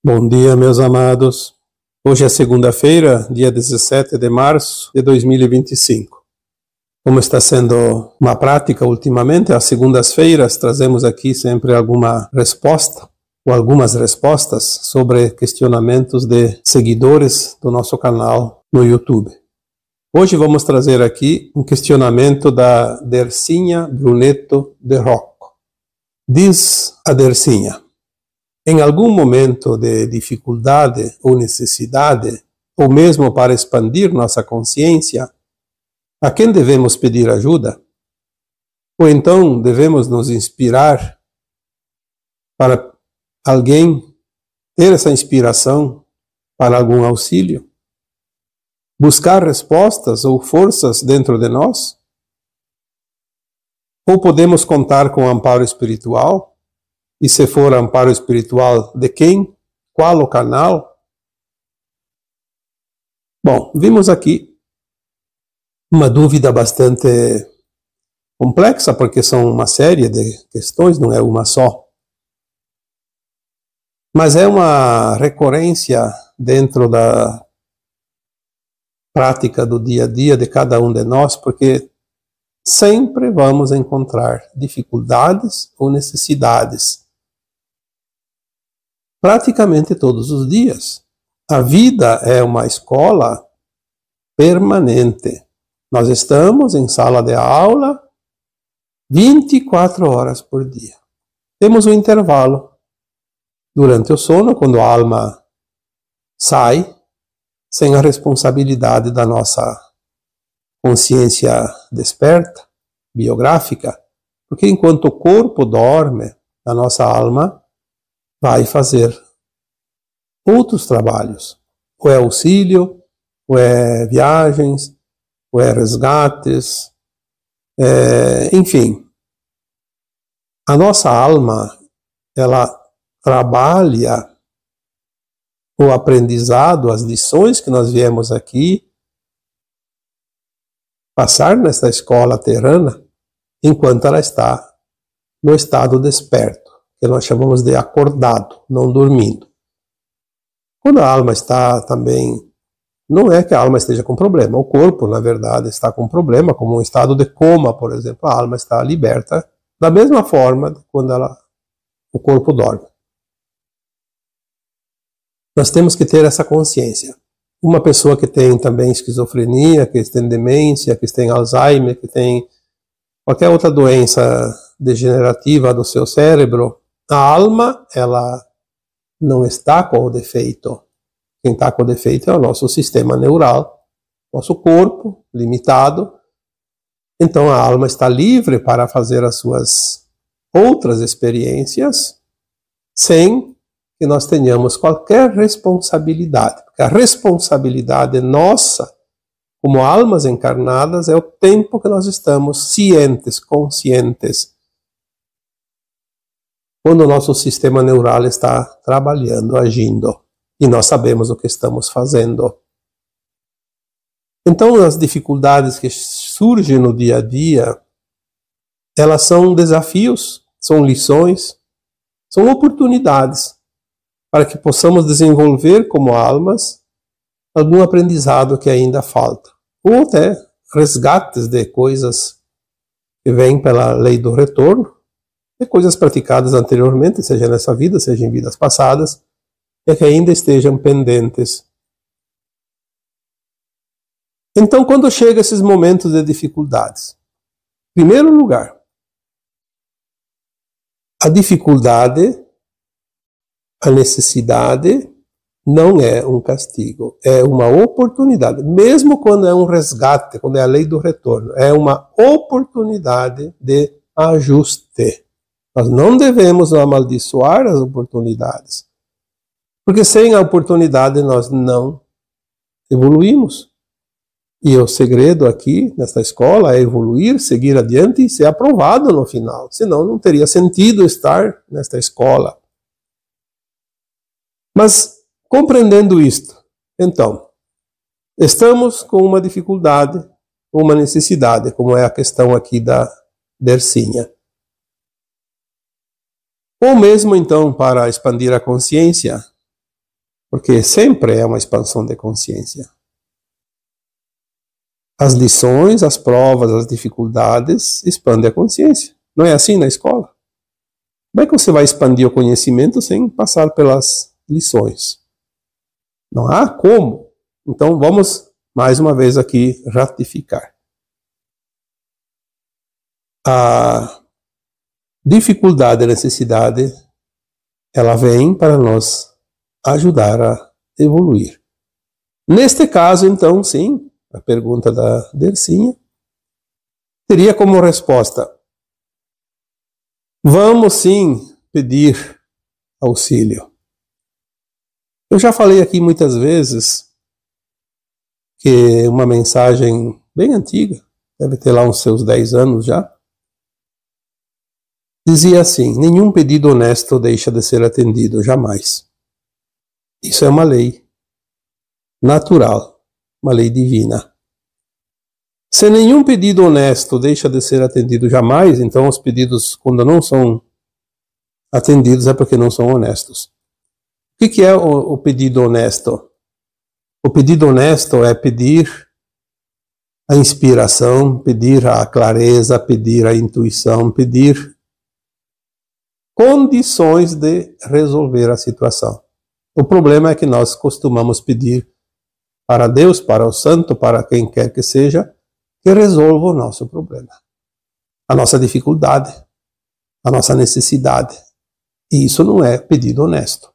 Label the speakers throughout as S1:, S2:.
S1: Bom dia, meus amados. Hoje é segunda-feira, dia 17 de março de 2025. Como está sendo uma prática ultimamente, às segundas-feiras trazemos aqui sempre alguma resposta ou algumas respostas sobre questionamentos de seguidores do nosso canal no YouTube. Hoje vamos trazer aqui um questionamento da Dercinha Brunetto de Rocco. Diz a Dercinha: em algum momento de dificuldade ou necessidade, ou mesmo para expandir nossa consciência, a quem devemos pedir ajuda? Ou então devemos nos inspirar para alguém ter essa inspiração para algum auxílio? Buscar respostas ou forças dentro de nós? Ou podemos contar com o amparo espiritual? E se for amparo espiritual, de quem? Qual o canal? Bom, vimos aqui uma dúvida bastante complexa, porque são uma série de questões, não é uma só. Mas é uma recorrência dentro da prática do dia a dia de cada um de nós, porque sempre vamos encontrar dificuldades ou necessidades. Praticamente todos os dias. A vida é uma escola permanente. Nós estamos em sala de aula 24 horas por dia. Temos um intervalo durante o sono, quando a alma sai, sem a responsabilidade da nossa consciência desperta, biográfica, porque enquanto o corpo dorme, a nossa alma vai fazer outros trabalhos, ou é auxílio, ou é viagens, ou é resgates, enfim. A nossa alma, ela trabalha o aprendizado, as lições que nós viemos aqui passar nesta escola terrena, enquanto ela está no estado desperto, que nós chamamos de acordado, não dormindo. Quando a alma está também, não é que a alma esteja com problema, o corpo, na verdade, está com problema, como um estado de coma, por exemplo, a alma está liberta, da mesma forma quando o corpo dorme. Nós temos que ter essa consciência. Uma pessoa que tem também esquizofrenia, que tem demência, que tem Alzheimer, que tem qualquer outra doença degenerativa do seu cérebro, a alma, ela não está com o defeito. Quem está com o defeito é o nosso sistema neural, nosso corpo limitado. Então a alma está livre para fazer as suas outras experiências sem que nós tenhamos qualquer responsabilidade. Porque a responsabilidade nossa, como almas encarnadas, é o tempo que nós estamos cientes, conscientes, quando o nosso sistema neural está trabalhando, agindo, e nós sabemos o que estamos fazendo. Então, as dificuldades que surgem no dia a dia, elas são desafios, são lições, são oportunidades para que possamos desenvolver como almas algum aprendizado que ainda falta, ou até resgates de coisas que vêm pela lei do retorno, de coisas praticadas anteriormente, seja nessa vida, seja em vidas passadas, e que ainda estejam pendentes. Então, quando chegam esses momentos de dificuldades, em primeiro lugar, a dificuldade, a necessidade, não é um castigo, é uma oportunidade. Mesmo quando é um resgate, quando é a lei do retorno, é uma oportunidade de ajuste. Nós não devemos amaldiçoar as oportunidades, porque sem a oportunidade nós não evoluímos. E o segredo aqui, nesta escola, é evoluir, seguir adiante e ser aprovado no final. Senão não teria sentido estar nesta escola. Mas, compreendendo isto, então, estamos com uma dificuldade, uma necessidade, como é a questão aqui da Dercinha. Ou mesmo, então, para expandir a consciência, porque sempre é uma expansão de consciência. As lições, as provas, as dificuldades expandem a consciência. Não é assim na escola? Como é que você vai expandir o conhecimento sem passar pelas lições? Não há como. Então vamos mais uma vez aqui ratificar. A dificuldade, a necessidade, ela vem para nos ajudar a evoluir. Neste caso, então, sim, a pergunta da Dercinha teria como resposta: vamos sim pedir auxílio. Eu já falei aqui muitas vezes que uma mensagem bem antiga, deve ter lá uns seus 10 anos já, dizia assim: nenhum pedido honesto deixa de ser atendido, jamais. Isso é uma lei natural, uma lei divina. Se nenhum pedido honesto deixa de ser atendido jamais, então os pedidos, quando não são atendidos, é porque não são honestos. O que é o pedido honesto? O pedido honesto é pedir a inspiração, pedir a clareza, pedir a intuição, pedir condições de resolver a situação. O problema é que nós costumamos pedir para Deus, para o santo, para quem quer que seja, que resolva o nosso problema, a nossa dificuldade, a nossa necessidade. E isso não é pedido honesto.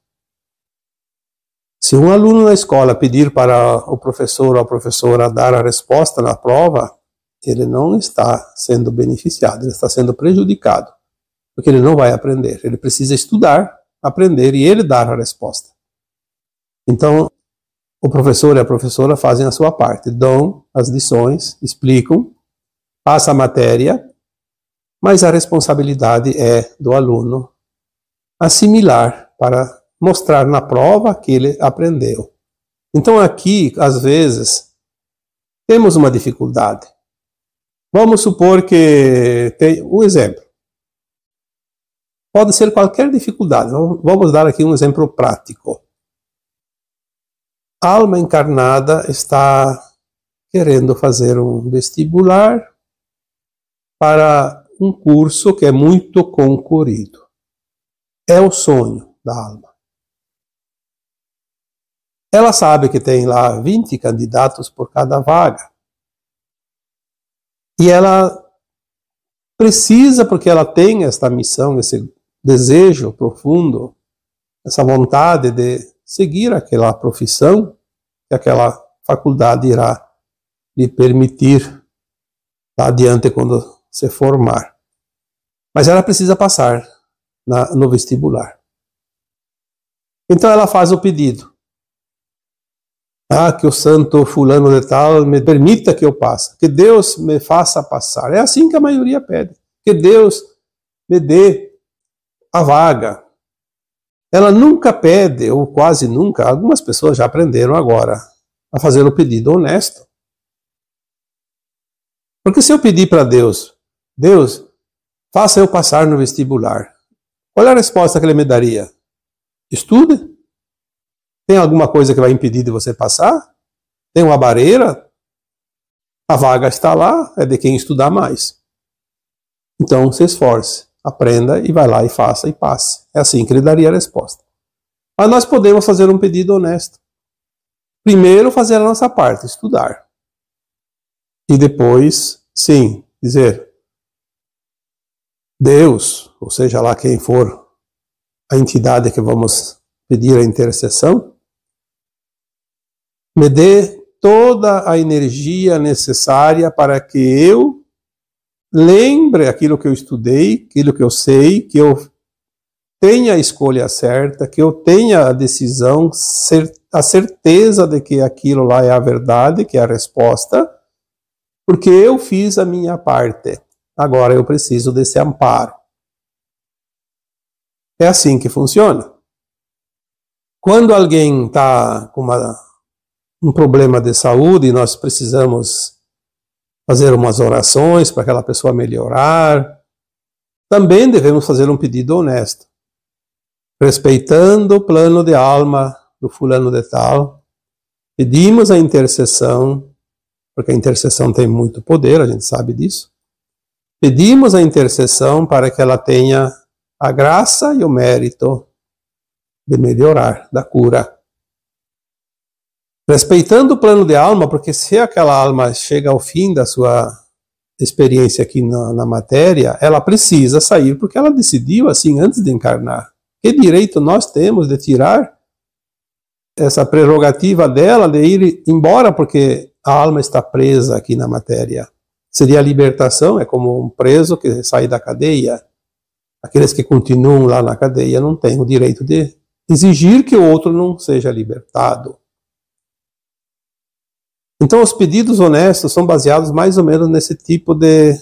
S1: Se um aluno na escola pedir para o professor ou a professora dar a resposta na prova, ele não está sendo beneficiado, ele está sendo prejudicado, porque ele não vai aprender. Ele precisa estudar, aprender e ele dar a resposta. Então, o professor e a professora fazem a sua parte, dão as lições, explicam, passa a matéria, mas a responsabilidade é do aluno assimilar para mostrar na prova que ele aprendeu. Então aqui, às vezes, temos uma dificuldade. Vamos supor que tem um exemplo. Pode ser qualquer dificuldade. Vamos dar aqui um exemplo prático. A alma encarnada está querendo fazer um vestibular para um curso que é muito concorrido. É o sonho da alma. Ela sabe que tem lá 20 candidatos por cada vaga. E ela precisa, porque ela tem esta missão, esse desejo profundo, essa vontade de seguir aquela profissão que aquela faculdade irá lhe permitir lá adiante quando se formar. Mas ela precisa passar no vestibular. Então ela faz o pedido. Que o santo fulano de tal me permita que eu passe, que Deus me faça passar. É assim que a maioria pede, que Deus me dê a vaga. Ela nunca pede, ou quase nunca, algumas pessoas já aprenderam agora a fazer o pedido honesto. Porque se eu pedir para Deus, Deus, faça eu passar no vestibular, qual é a resposta que ele me daria? Estude. Tem alguma coisa que vai impedir de você passar? Tem uma barreira? A vaga está lá, é de quem estudar mais. Então se esforce, aprenda e vai lá e faça e passe. É assim que ele daria a resposta. Mas nós podemos fazer um pedido honesto. Primeiro fazer a nossa parte, estudar. E depois, sim, dizer: Deus, ou seja lá quem for a entidade que vamos pedir a intercessão, me dê toda a energia necessária para que eu lembre aquilo que eu estudei, aquilo que eu sei, que eu tenha a escolha certa, que eu tenha a decisão, a certeza de que aquilo lá é a verdade, que é a resposta, porque eu fiz a minha parte. Agora eu preciso desse amparo. É assim que funciona. Quando alguém está com um problema de saúde e nós precisamos fazer umas orações para aquela pessoa melhorar, também devemos fazer um pedido honesto, respeitando o plano de alma do fulano de tal, pedimos a intercessão, porque a intercessão tem muito poder, a gente sabe disso. Pedimos a intercessão para que ela tenha a graça e o mérito de melhorar, da cura. Respeitando o plano de alma, porque se aquela alma chega ao fim da sua experiência aqui na matéria, ela precisa sair, porque ela decidiu assim antes de encarnar. Que direito nós temos de tirar essa prerrogativa dela de ir embora, porque a alma está presa aqui na matéria? Seria a libertação, é como um preso que sai da cadeia. Aqueles que continuam lá na cadeia não têm o direito de exigir que o outro não seja libertado. Então, os pedidos honestos são baseados mais ou menos nesse tipo de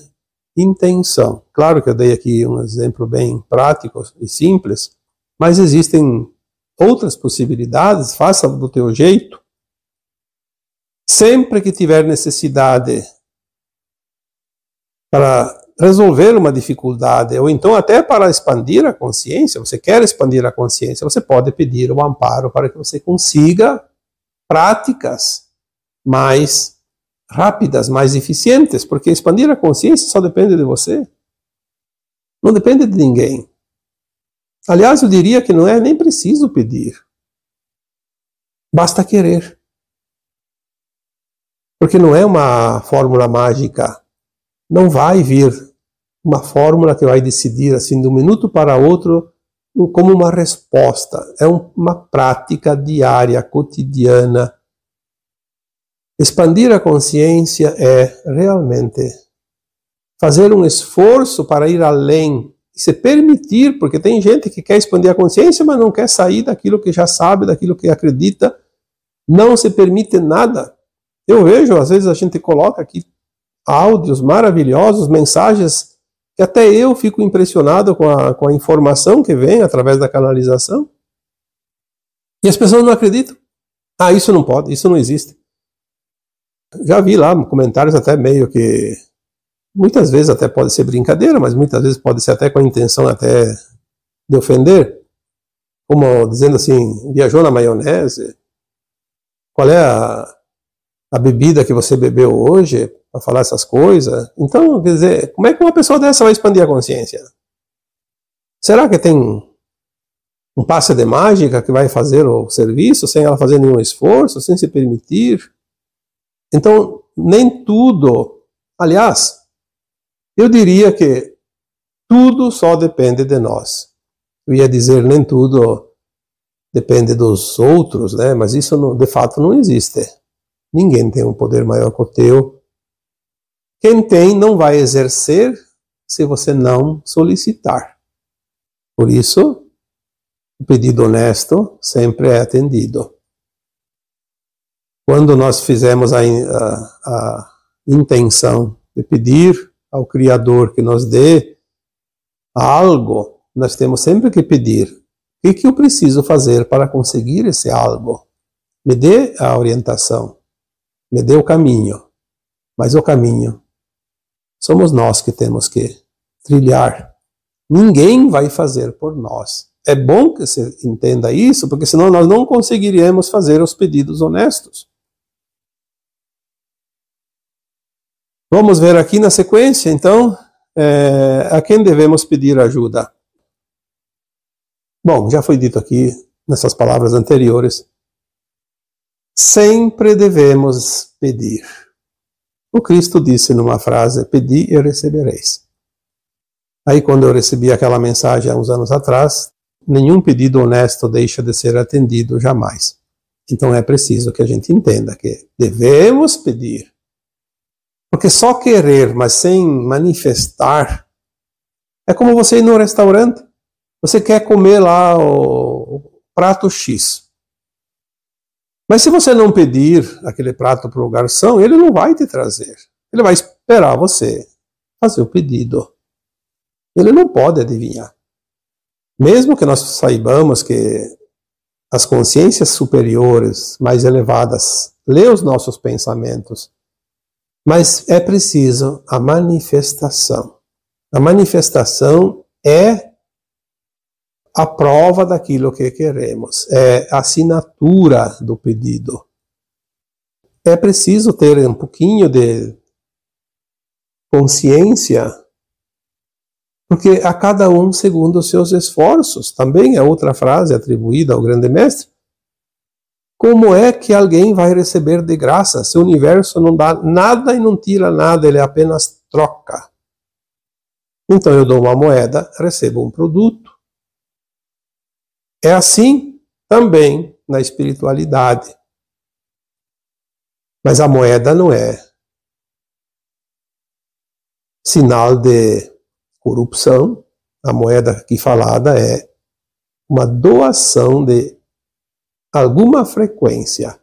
S1: intenção. Claro que eu dei aqui um exemplo bem prático e simples, mas existem outras possibilidades. Faça do teu jeito. Sempre que tiver necessidade para resolver uma dificuldade, ou então até para expandir a consciência, você quer expandir a consciência, você pode pedir o amparo para que você consiga práticas mais rápidas, mais eficientes, porque expandir a consciência só depende de você. Não depende de ninguém. Aliás, eu diria que não é nem preciso pedir. Basta querer. Porque não é uma fórmula mágica. Não vai vir uma fórmula que vai decidir assim de um minuto para outro como uma resposta. É uma prática diária, cotidiana. Expandir a consciência é realmente fazer um esforço para ir além e se permitir, porque tem gente que quer expandir a consciência, mas não quer sair daquilo que já sabe, daquilo que acredita, não se permite nada. Eu vejo, às vezes a gente coloca aqui áudios maravilhosos, mensagens que até eu fico impressionado com a informação que vem através da canalização. E as pessoas não acreditam. Ah, isso não pode, isso não existe. Já vi lá comentários até meio que, muitas vezes até pode ser brincadeira, mas muitas vezes pode ser até com a intenção até de ofender, como dizendo assim, viajou na maionese, qual é a bebida que você bebeu hoje para falar essas coisas? Então, quer dizer, como é que uma pessoa dessa vai expandir a consciência? Será que tem um passe de mágica que vai fazer o serviço sem ela fazer nenhum esforço, sem se permitir? Então, nem tudo, aliás, eu diria que tudo só depende de nós. Eu ia dizer nem tudo depende dos outros, né? Mas isso não, de fato não existe. Ninguém tem um poder maior que o teu. Quem tem não vai exercer se você não solicitar. Por isso, o pedido honesto sempre é atendido. Quando nós fizemos a intenção de pedir ao Criador que nos dê algo, nós temos sempre que pedir: o que eu preciso fazer para conseguir esse algo? Me dê a orientação, me dê o caminho, mas o caminho somos nós que temos que trilhar. Ninguém vai fazer por nós. É bom que você entenda isso, porque senão nós não conseguiríamos fazer os pedidos honestos. Vamos ver aqui na sequência, então, a quem devemos pedir ajuda. Bom, já foi dito aqui, nessas palavras anteriores, sempre devemos pedir. O Cristo disse numa frase: pedi e recebereis. Aí quando eu recebi aquela mensagem há uns anos atrás, nenhum pedido honesto deixa de ser atendido jamais. Então é preciso que a gente entenda que devemos pedir. Porque só querer, mas sem manifestar, é como você ir no restaurante. Você quer comer lá o prato X. Mas se você não pedir aquele prato para o garçom, ele não vai te trazer. Ele vai esperar você fazer o pedido. Ele não pode adivinhar. Mesmo que nós saibamos que as consciências superiores, mais elevadas, lê os nossos pensamentos, mas é preciso a manifestação. A manifestação é a prova daquilo que queremos, é a assinatura do pedido. É preciso ter um pouquinho de consciência, porque a cada um segundo os seus esforços. Também é outra frase atribuída ao grande mestre. Como é que alguém vai receber de graça se o universo não dá nada e não tira nada, ele apenas troca? Então eu dou uma moeda, recebo um produto. É assim também na espiritualidade. Mas a moeda não é sinal de corrupção. A moeda aqui falada é uma doação de alguma frequência.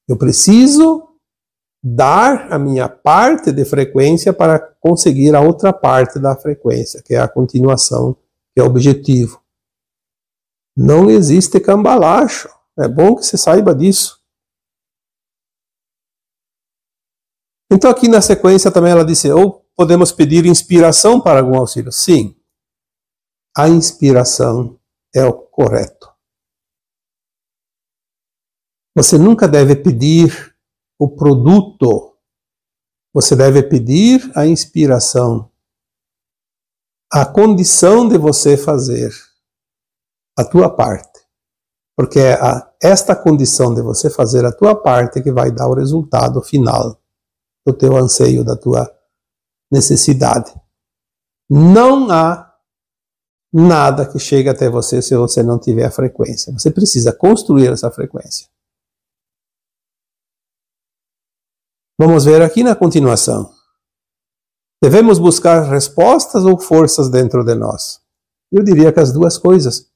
S1: Eu preciso dar a minha parte de frequência para conseguir a outra parte da frequência, que é a continuação, que é o objetivo. Não existe cambalacho. É bom que você saiba disso. Então aqui na sequência também ela disse, ou podemos pedir inspiração para algum auxílio. Sim, a inspiração é o correto. Você nunca deve pedir o produto, você deve pedir a inspiração, a condição de você fazer a tua parte. Porque é esta condição de você fazer a tua parte que vai dar o resultado final do teu anseio, da tua necessidade. Não há nada que chegue até você se você não tiver a frequência. Você precisa construir essa frequência. Vamos ver aqui na continuação. Devemos buscar respostas ou forças dentro de nós? Eu diria que as duas coisas.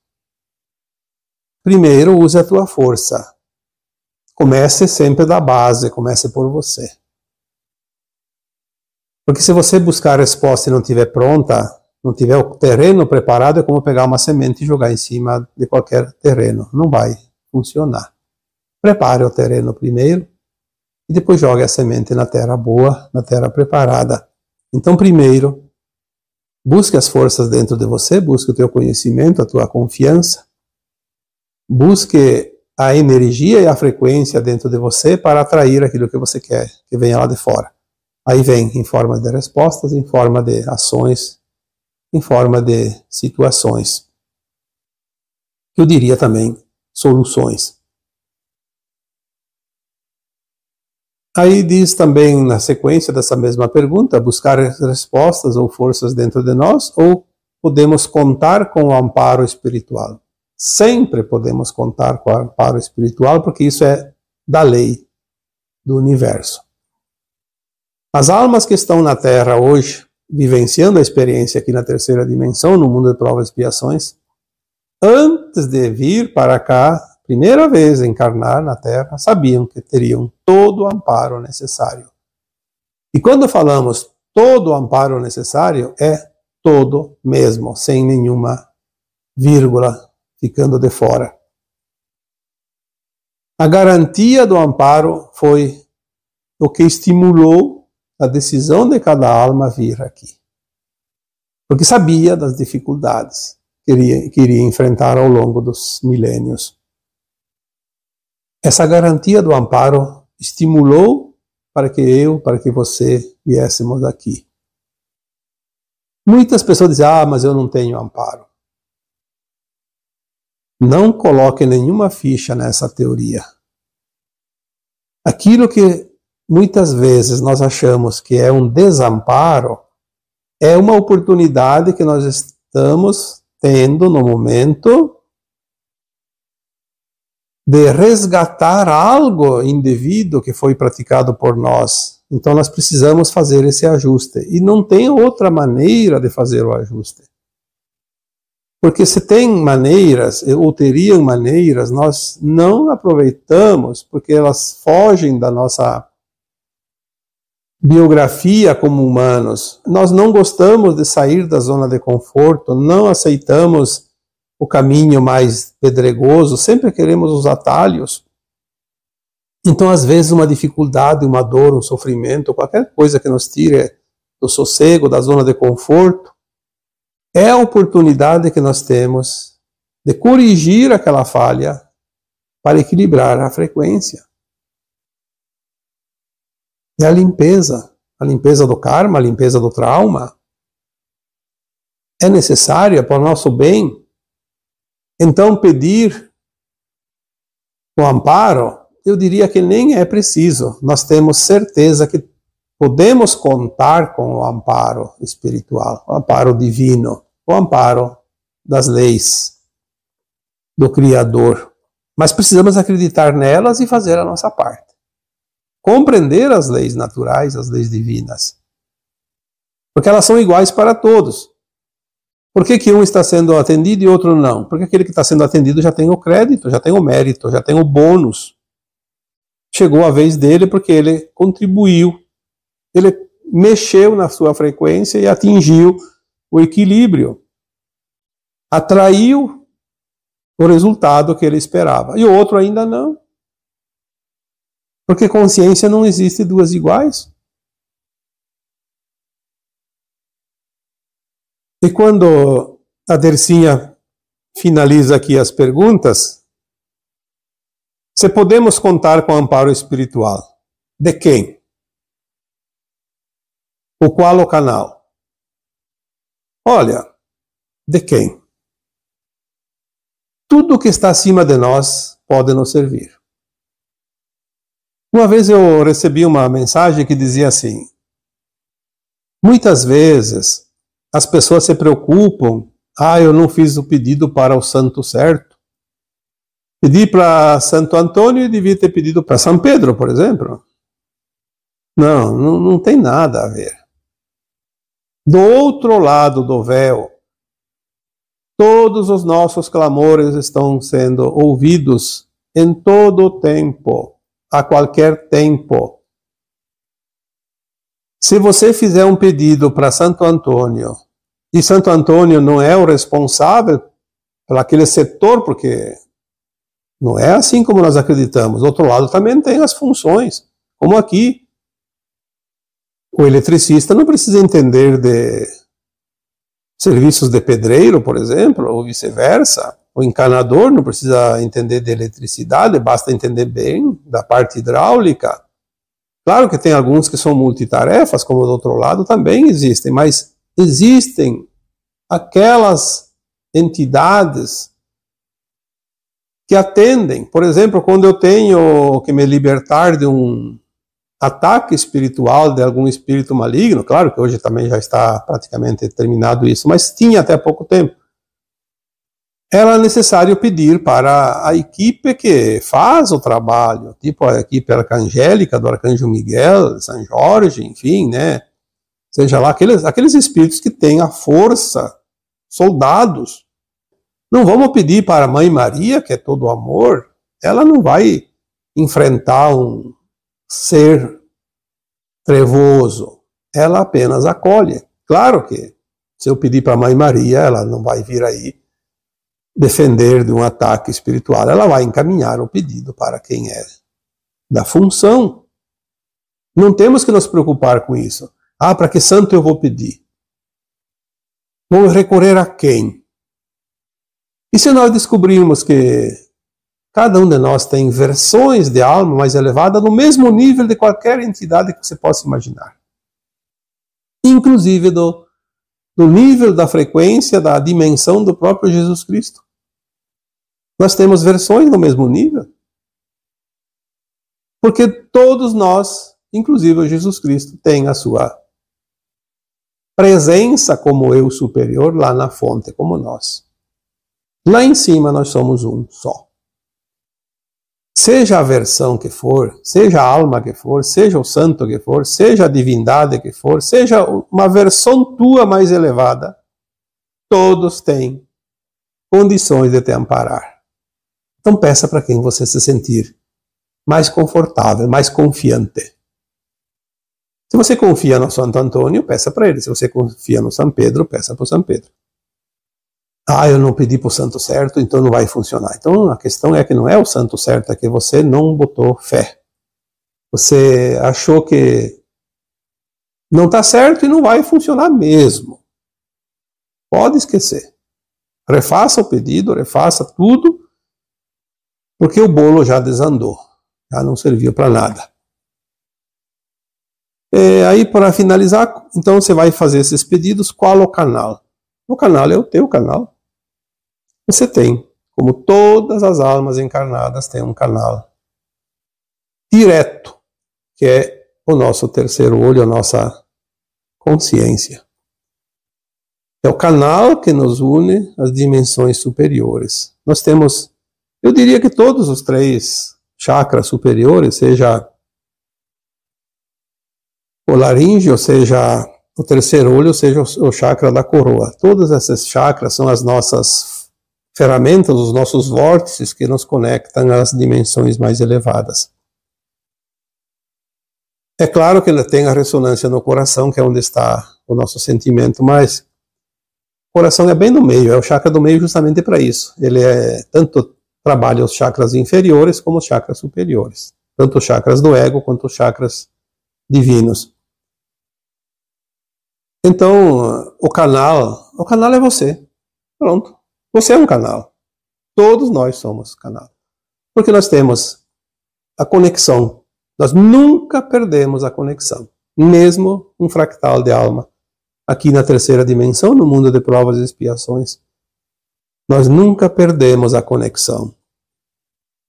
S1: Primeiro, use a tua força. Comece sempre da base, comece por você. Porque se você buscar a resposta e não estiver pronta, não tiver o terreno preparado, é como pegar uma semente e jogar em cima de qualquer terreno. Não vai funcionar. Prepare o terreno primeiro e depois jogue a semente na terra boa, na terra preparada. Então, primeiro, busque as forças dentro de você, busque o teu conhecimento, a tua confiança. Busque a energia e a frequência dentro de você para atrair aquilo que você quer, que venha lá de fora. Aí vem em forma de respostas, em forma de ações, em forma de situações. Eu diria também soluções. Aí diz também na sequência dessa mesma pergunta, buscar respostas ou forças dentro de nós, ou podemos contar com o amparo espiritual? Sempre podemos contar com o amparo espiritual, porque isso é da lei do universo. As almas que estão na Terra hoje, vivenciando a experiência aqui na terceira dimensão, no mundo de provas e expiações, antes de vir para cá, primeira vez encarnar na Terra, sabiam que teriam todo o amparo necessário. E quando falamos todo o amparo necessário, é todo mesmo, sem nenhuma vírgula ficando de fora. A garantia do amparo foi o que estimulou a decisão de cada alma vir aqui. Porque sabia das dificuldades que iria enfrentar ao longo dos milênios. Essa garantia do amparo estimulou para que você viéssemos aqui. Muitas pessoas dizem, mas eu não tenho amparo. Não coloque nenhuma ficha nessa teoria. Aquilo que muitas vezes nós achamos que é um desamparo, é uma oportunidade que nós estamos tendo no momento de resgatar algo indevido que foi praticado por nós. Então nós precisamos fazer esse ajuste. E não tem outra maneira de fazer o ajuste. Porque se tem maneiras, ou teriam maneiras, nós não aproveitamos, porque elas fogem da nossa biografia como humanos. Nós não gostamos de sair da zona de conforto, não aceitamos o caminho mais pedregoso, sempre queremos os atalhos. Então, às vezes, uma dificuldade, uma dor, um sofrimento, qualquer coisa que nos tire do sossego, da zona de conforto, é a oportunidade que nós temos de corrigir aquela falha para equilibrar a frequência. É a limpeza do karma, a limpeza do trauma. É necessária para o nosso bem. Então, pedir o amparo, eu diria que nem é preciso. Nós temos certeza que podemos contar com o amparo espiritual, o amparo divino, o amparo das leis do Criador. Mas precisamos acreditar nelas e fazer a nossa parte. Compreender as leis naturais, as leis divinas. Porque elas são iguais para todos. Por que um está sendo atendido e outro não? Porque aquele que está sendo atendido já tem o crédito, já tem o mérito, já tem o bônus. Chegou a vez dele porque ele contribuiu. Ele mexeu na sua frequência e atingiu o equilíbrio. Atraiu o resultado que ele esperava. E o outro ainda não. Porque consciência não existe duas iguais. E quando a Dercinha finaliza aqui as perguntas, se podemos contar com o amparo espiritual, de quem? O qual o canal? Olha, de quem? Tudo que está acima de nós pode nos servir. Uma vez eu recebi uma mensagem que dizia assim: muitas vezes as pessoas se preocupam, eu não fiz o pedido para o santo certo. Pedi para Santo Antônio e devia ter pedido para São Pedro, por exemplo. Não tem nada a ver. Do outro lado do véu, todos os nossos clamores estão sendo ouvidos em todo o tempo, a qualquer tempo. Se você fizer um pedido para Santo Antônio, e Santo Antônio não é o responsável por aquele setor, porque não é assim como nós acreditamos. Do outro lado também tem as funções, como aqui. O eletricista não precisa entender de serviços de pedreiro, por exemplo, ou vice-versa. O encanador não precisa entender de eletricidade, basta entender bem da parte hidráulica. Claro que tem alguns que são multitarefas, como do outro lado também existem, mas existem aquelas entidades que atendem. Por exemplo, quando eu tenho que me libertar de um ataque espiritual de algum espírito maligno, claro que hoje também já está praticamente terminado isso, mas tinha até pouco tempo. Era necessário pedir para a equipe que faz o trabalho, tipo a equipe arcangélica do Arcanjo Miguel, São Jorge, enfim, né? Seja lá, aqueles espíritos que têm a força, soldados. Não vamos pedir para a Mãe Maria, que é todo amor, ela não vai enfrentar um ser trevoso, ela apenas acolhe. Claro que se eu pedir para a Mãe Maria, ela não vai vir aí defender de um ataque espiritual, ela vai encaminhar o pedido para quem é da função. Não temos que nos preocupar com isso. Para que santo eu vou pedir? Vou recorrer a quem? E se nós descobrirmos que cada um de nós tem versões de alma mais elevada no mesmo nível de qualquer entidade que você possa imaginar, inclusive do nível da frequência, da dimensão do próprio Jesus Cristo. Nós temos versões no mesmo nível. Porque todos nós, inclusive o Jesus Cristo, tem a sua presença como eu superior lá na fonte, como nós. Lá em cima nós somos um só. Seja a versão que for, seja a alma que for, seja o santo que for, seja a divindade que for, seja uma versão tua mais elevada, todos têm condições de te amparar. Então peça para quem você se sentir mais confortável, mais confiante. Se você confia no Santo Antônio, peça para ele. Se você confia no São Pedro, peça para o São Pedro. Eu não pedi para o santo certo, então não vai funcionar. Então a questão é que não é o santo certo, é que você não botou fé. Você achou que não está certo e não vai funcionar mesmo. Pode esquecer. refaça o pedido, refaça tudo, porque o bolo já desandou, já não serviu para nada. Aí, para finalizar, então você vai fazer esses pedidos. Qual o canal? O canal é o teu canal. Você tem, como todas as almas encarnadas, tem um canal direto, que é o nosso terceiro olho, a nossa consciência. É o canal que nos une às dimensões superiores. Nós temos, eu diria que todos os 3 chakras superiores, seja o laríngeo, seja o terceiro olho, seja o chakra da coroa. Todos esses chakras são as nossas ferramentas, os nossos vórtices que nos conectam às dimensões mais elevadas. É claro que ele tem a ressonância no coração, que é onde está o nosso sentimento, mas o coração é bem no meio, é o chakra do meio justamente para isso. Ele tanto trabalha os chakras inferiores como os chakras superiores, tanto os chakras do ego quanto os chakras divinos. Então, o canal é você. Pronto. Você é um canal. Todos nós somos canal. Porque nós temos a conexão. Nós nunca perdemos a conexão. Mesmo um fractal de alma. Aqui na terceira dimensão, no mundo de provas e expiações. Nós nunca perdemos a conexão.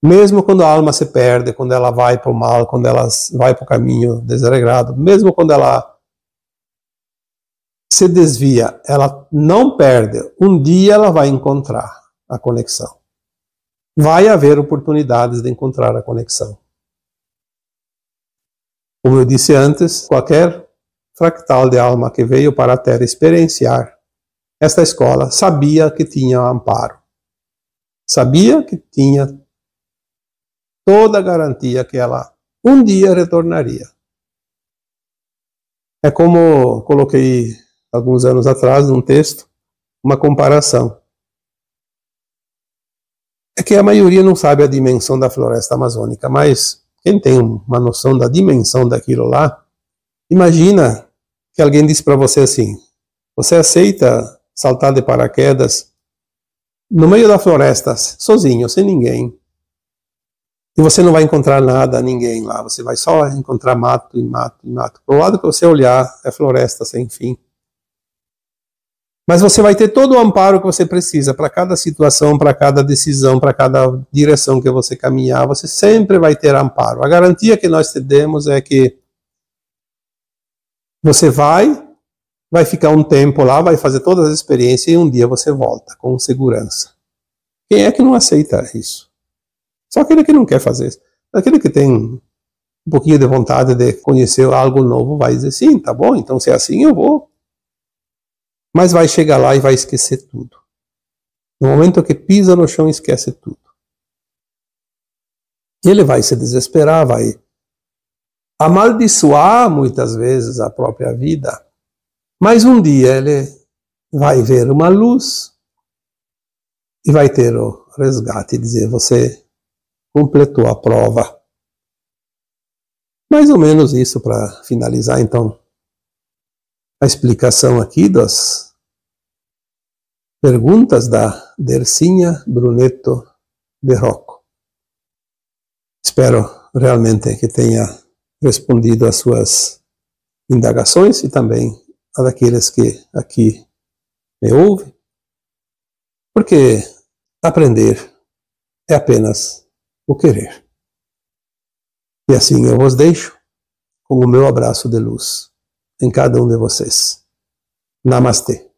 S1: Mesmo quando a alma se perde, quando ela vai para o mal, quando ela vai para o caminho desregrado, mesmo quando ela se desvia, ela não perde. Um dia ela vai encontrar a conexão. Vai haver oportunidades de encontrar a conexão. Como eu disse antes, qualquer fractal de alma que veio para a Terra experienciar esta escola sabia que tinha amparo. Sabia que tinha toda a garantia que ela um dia retornaria. É como coloquei alguns anos atrás, num texto, uma comparação. É que a maioria não sabe a dimensão da floresta amazônica, mas quem tem uma noção da dimensão daquilo lá, imagina que alguém disse para você assim, você aceita saltar de paraquedas no meio da floresta, sozinho, sem ninguém, e você não vai encontrar nada, ninguém lá, você vai só encontrar mato e mato e mato. Pro lado que você olhar, é floresta sem fim. Mas você vai ter todo o amparo que você precisa para cada situação, para cada decisão, para cada direção que você caminhar. Você sempre vai ter amparo. A garantia que nós te demos é que você vai ficar um tempo lá, vai fazer todas as experiências e um dia você volta com segurança. Quem é que não aceita isso? Só aquele que não quer fazer isso. Aquele que tem um pouquinho de vontade de conhecer algo novo vai dizer, sim, tá bom, então se é assim eu vou. Mas vai chegar lá e vai esquecer tudo. No momento que pisa no chão, esquece tudo. Ele vai se desesperar, vai amaldiçoar muitas vezes a própria vida. Mas um dia ele vai ver uma luz e vai ter o resgate e dizer, você completou a prova. Mais ou menos isso para finalizar, então, a explicação aqui das perguntas da Dercinha Brunetto de Rocco. Espero realmente que tenha respondido às suas indagações e também a daqueles que aqui me ouvem, porque aprender é apenas o querer. E assim eu vos deixo com o meu abraço de luz em cada um de vocês. Namastê.